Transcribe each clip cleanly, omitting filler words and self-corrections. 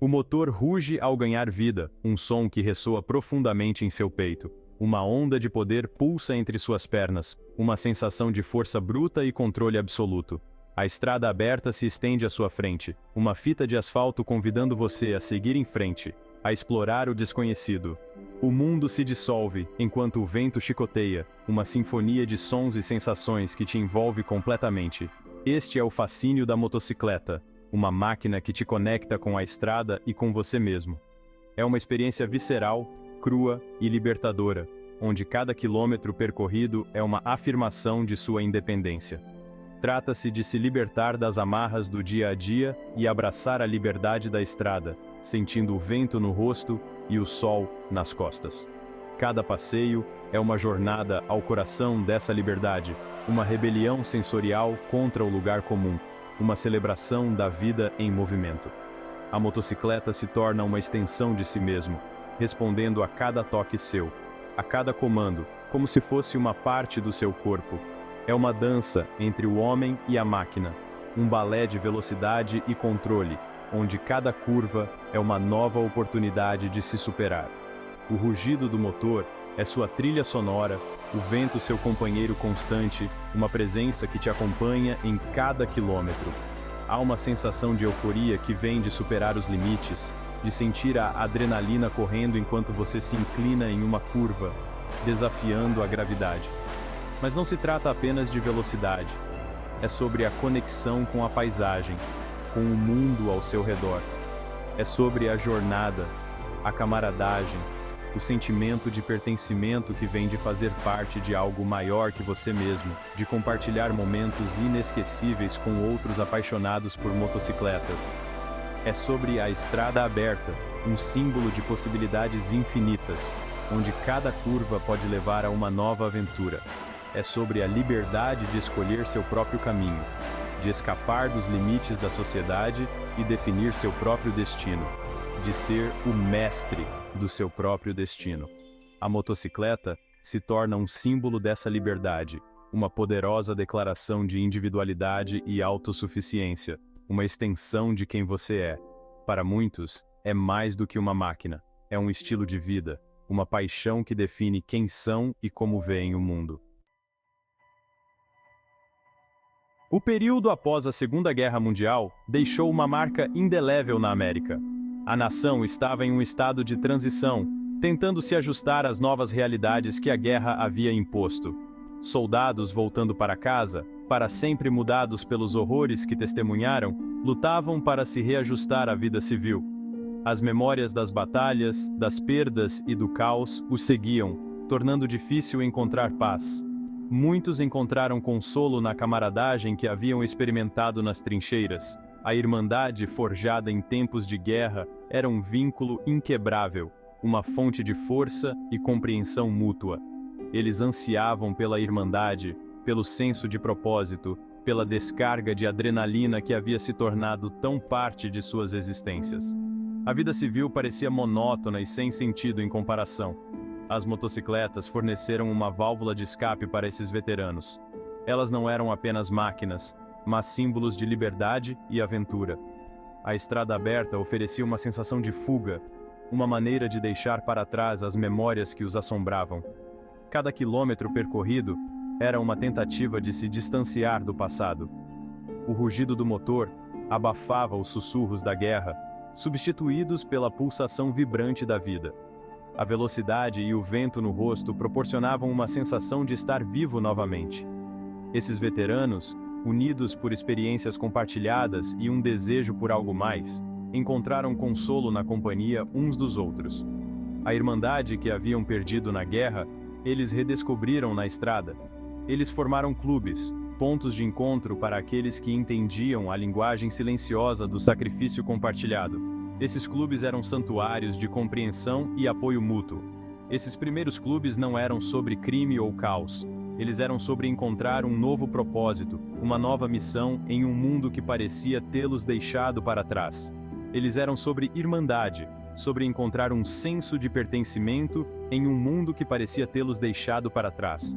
O motor ruge ao ganhar vida, um som que ressoa profundamente em seu peito. Uma onda de poder pulsa entre suas pernas, uma sensação de força bruta e controle absoluto. A estrada aberta se estende à sua frente, uma fita de asfalto convidando você a seguir em frente, a explorar o desconhecido. O mundo se dissolve enquanto o vento chicoteia, uma sinfonia de sons e sensações que te envolve completamente. Este é o fascínio da motocicleta, uma máquina que te conecta com a estrada e com você mesmo. É uma experiência visceral, crua e libertadora, onde cada quilômetro percorrido é uma afirmação de sua independência. Trata-se de se libertar das amarras do dia a dia e abraçar a liberdade da estrada, sentindo o vento no rosto e o sol nas costas. Cada passeio é uma jornada ao coração dessa liberdade, uma rebelião sensorial contra o lugar comum, uma celebração da vida em movimento. A motocicleta se torna uma extensão de si mesmo, respondendo a cada toque seu, a cada comando, como se fosse uma parte do seu corpo. É uma dança entre o homem e a máquina, um balé de velocidade e controle, onde cada curva é uma nova oportunidade de se superar. O rugido do motor é sua trilha sonora, o vento seu companheiro constante, uma presença que te acompanha em cada quilômetro. Há uma sensação de euforia que vem de superar os limites, de sentir a adrenalina correndo enquanto você se inclina em uma curva, desafiando a gravidade. Mas não se trata apenas de velocidade. É sobre a conexão com a paisagem, com o mundo ao seu redor. É sobre a jornada, a camaradagem, o sentimento de pertencimento que vem de fazer parte de algo maior que você mesmo, de compartilhar momentos inesquecíveis com outros apaixonados por motocicletas. É sobre a estrada aberta, um símbolo de possibilidades infinitas, onde cada curva pode levar a uma nova aventura. É sobre a liberdade de escolher seu próprio caminho, de escapar dos limites da sociedade e definir seu próprio destino, de ser o mestre do seu próprio destino. A motocicleta se torna um símbolo dessa liberdade, uma poderosa declaração de individualidade e autossuficiência, uma extensão de quem você é. Para muitos, é mais do que uma máquina, é um estilo de vida, uma paixão que define quem são e como veem o mundo. O período após a Segunda Guerra Mundial deixou uma marca indelével na América. A nação estava em um estado de transição, tentando se ajustar às novas realidades que a guerra havia imposto. Soldados voltando para casa, para sempre mudados pelos horrores que testemunharam, lutavam para se reajustar à vida civil. As memórias das batalhas, das perdas e do caos os seguiam, tornando difícil encontrar paz. Muitos encontraram consolo na camaradagem que haviam experimentado nas trincheiras. A irmandade forjada em tempos de guerra era um vínculo inquebrável, uma fonte de força e compreensão mútua. Eles ansiavam pela irmandade, pelo senso de propósito, pela descarga de adrenalina que havia se tornado tão parte de suas existências. A vida civil parecia monótona e sem sentido em comparação. As motocicletas forneceram uma válvula de escape para esses veteranos. Elas não eram apenas máquinas, mas símbolos de liberdade e aventura. A estrada aberta oferecia uma sensação de fuga, uma maneira de deixar para trás as memórias que os assombravam. Cada quilômetro percorrido era uma tentativa de se distanciar do passado. O rugido do motor abafava os sussurros da guerra, substituídos pela pulsação vibrante da vida. A velocidade e o vento no rosto proporcionavam uma sensação de estar vivo novamente. Esses veteranos, unidos por experiências compartilhadas e um desejo por algo mais, encontraram consolo na companhia uns dos outros. A irmandade que haviam perdido na guerra, eles redescobriram na estrada. Eles formaram clubes, pontos de encontro para aqueles que entendiam a linguagem silenciosa do sacrifício compartilhado. Esses clubes eram santuários de compreensão e apoio mútuo. Esses primeiros clubes não eram sobre crime ou caos. Eles eram sobre encontrar um novo propósito, uma nova missão em um mundo que parecia tê-los deixado para trás. Eles eram sobre irmandade, sobre encontrar um senso de pertencimento em um mundo que parecia tê-los deixado para trás.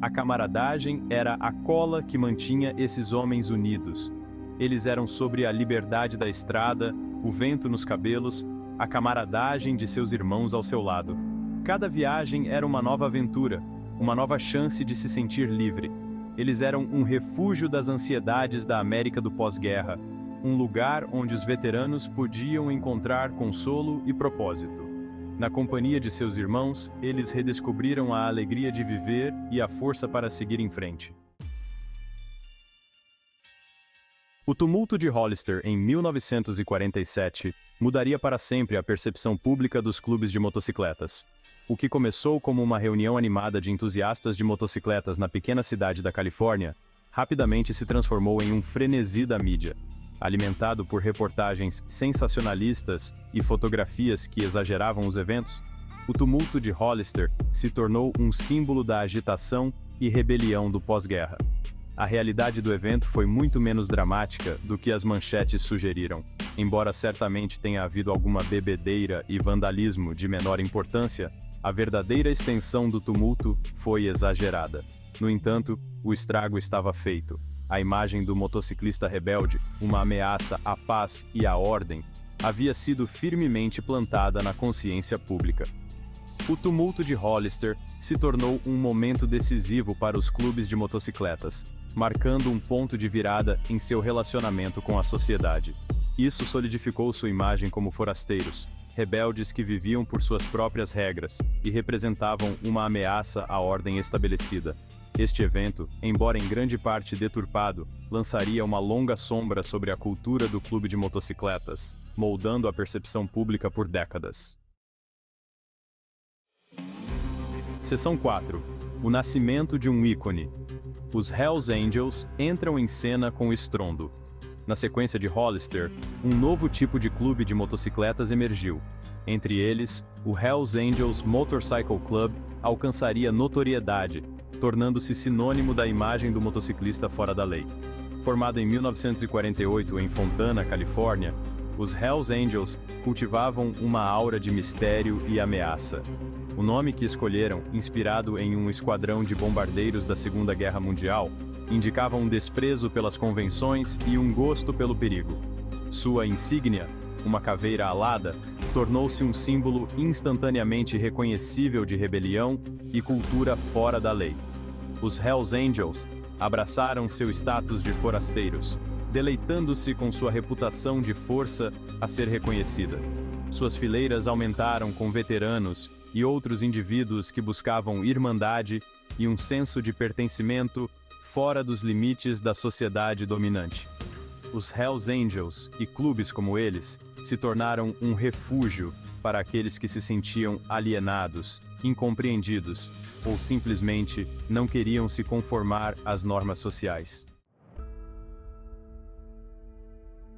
A camaradagem era a cola que mantinha esses homens unidos. Eles eram sobre a liberdade da estrada, o vento nos cabelos, a camaradagem de seus irmãos ao seu lado. Cada viagem era uma nova aventura, uma nova chance de se sentir livre. Eles eram um refúgio das ansiedades da América do pós-guerra, um lugar onde os veteranos podiam encontrar consolo e propósito. Na companhia de seus irmãos, eles redescobriram a alegria de viver e a força para seguir em frente. O tumulto de Hollister em 1947 mudaria para sempre a percepção pública dos clubes de motocicletas. O que começou como uma reunião animada de entusiastas de motocicletas na pequena cidade da Califórnia, rapidamente se transformou em um frenesi da mídia. Alimentado por reportagens sensacionalistas e fotografias que exageravam os eventos, o tumulto de Hollister se tornou um símbolo da agitação e rebelião do pós-guerra. A realidade do evento foi muito menos dramática do que as manchetes sugeriram. Embora certamente tenha havido alguma bebedeira e vandalismo de menor importância, a verdadeira extensão do tumulto foi exagerada. No entanto, o estrago estava feito. A imagem do motociclista rebelde, uma ameaça à paz e à ordem, havia sido firmemente plantada na consciência pública. O tumulto de Hollister se tornou um momento decisivo para os clubes de motocicletas, marcando um ponto de virada em seu relacionamento com a sociedade. Isso solidificou sua imagem como forasteiros, rebeldes que viviam por suas próprias regras e representavam uma ameaça à ordem estabelecida. Este evento, embora em grande parte deturpado, lançaria uma longa sombra sobre a cultura do clube de motocicletas, moldando a percepção pública por décadas. Seção 4. O nascimento de um ícone. Os Hells Angels entram em cena com estrondo. Na sequência de Hollister, um novo tipo de clube de motocicletas emergiu. Entre eles, o Hells Angels Motorcycle Club alcançaria notoriedade, tornando-se sinônimo da imagem do motociclista fora da lei. Formado em 1948 em Fontana, Califórnia, os Hells Angels cultivavam uma aura de mistério e ameaça. O nome que escolheram, inspirado em um esquadrão de bombardeiros da Segunda Guerra Mundial, indicava um desprezo pelas convenções e um gosto pelo perigo. Sua insígnia, uma caveira alada, tornou-se um símbolo instantaneamente reconhecível de rebelião e cultura fora da lei. Os Hells Angels abraçaram seu status de forasteiros, deleitando-se com sua reputação de força a ser reconhecida. Suas fileiras aumentaram com veteranos e outros indivíduos que buscavam irmandade e um senso de pertencimento fora dos limites da sociedade dominante. Os Hells Angels e clubes como eles se tornaram um refúgio para aqueles que se sentiam alienados, incompreendidos ou simplesmente não queriam se conformar às normas sociais.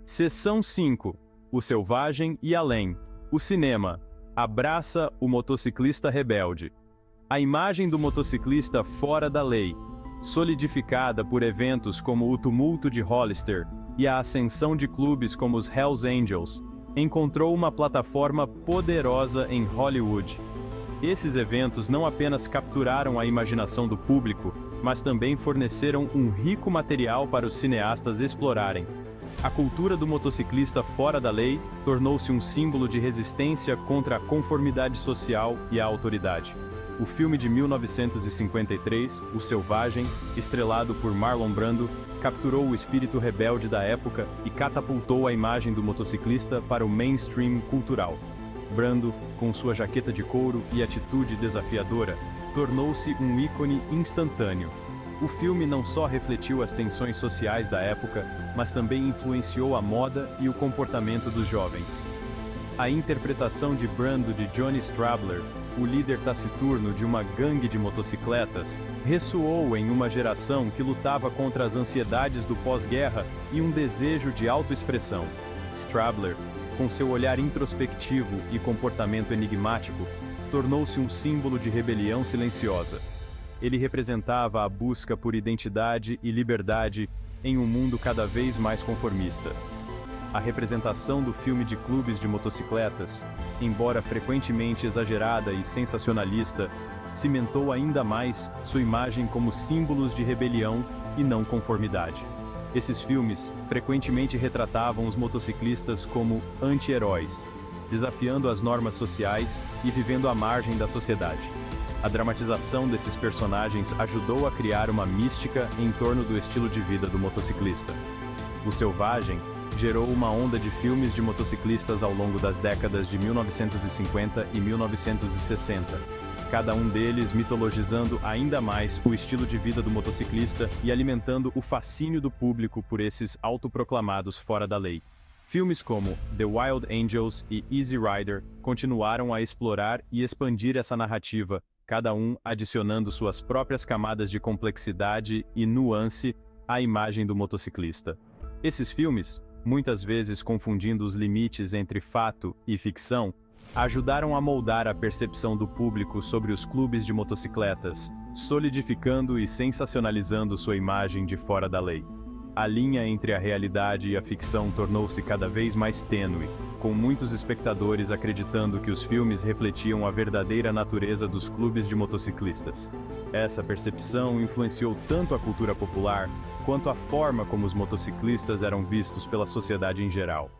Seção 5. O selvagem e além. O cinema abraça o motociclista rebelde. A imagem do motociclista fora da lei, solidificada por eventos como o tumulto de Hollister e a ascensão de clubes como os Hells Angels, encontrou uma plataforma poderosa em Hollywood. Esses eventos não apenas capturaram a imaginação do público, mas também forneceram um rico material para os cineastas explorarem. A cultura do motociclista fora da lei tornou-se um símbolo de resistência contra a conformidade social e a autoridade. O filme de 1953, O Selvagem, estrelado por Marlon Brando, capturou o espírito rebelde da época e catapultou a imagem do motociclista para o mainstream cultural. Brando, com sua jaqueta de couro e atitude desafiadora, tornou-se um ícone instantâneo. O filme não só refletiu as tensões sociais da época, mas também influenciou a moda e o comportamento dos jovens. A interpretação de Brando de Johnny Strabler, o líder taciturno de uma gangue de motocicletas, ressoou em uma geração que lutava contra as ansiedades do pós-guerra e um desejo de autoexpressão. Strabler, com seu olhar introspectivo e comportamento enigmático, tornou-se um símbolo de rebelião silenciosa. Ele representava a busca por identidade e liberdade em um mundo cada vez mais conformista. A representação do filme de clubes de motocicletas, embora frequentemente exagerada e sensacionalista, cimentou ainda mais sua imagem como símbolos de rebelião e não conformidade. Esses filmes frequentemente retratavam os motociclistas como anti-heróis, desafiando as normas sociais e vivendo à margem da sociedade. A dramatização desses personagens ajudou a criar uma mística em torno do estilo de vida do motociclista. O Selvagem gerou uma onda de filmes de motociclistas ao longo das décadas de 1950 e 1960, cada um deles mitologizando ainda mais o estilo de vida do motociclista e alimentando o fascínio do público por esses autoproclamados fora da lei. Filmes como The Wild Angels e Easy Rider continuaram a explorar e expandir essa narrativa, cada um adicionando suas próprias camadas de complexidade e nuance à imagem do motociclista. Esses filmes, muitas vezes confundindo os limites entre fato e ficção, ajudaram a moldar a percepção do público sobre os clubes de motocicletas, solidificando e sensacionalizando sua imagem de fora da lei. A linha entre a realidade e a ficção tornou-se cada vez mais tênue, com muitos espectadores acreditando que os filmes refletiam a verdadeira natureza dos clubes de motociclistas. Essa percepção influenciou tanto a cultura popular, quanto a forma como os motociclistas eram vistos pela sociedade em geral.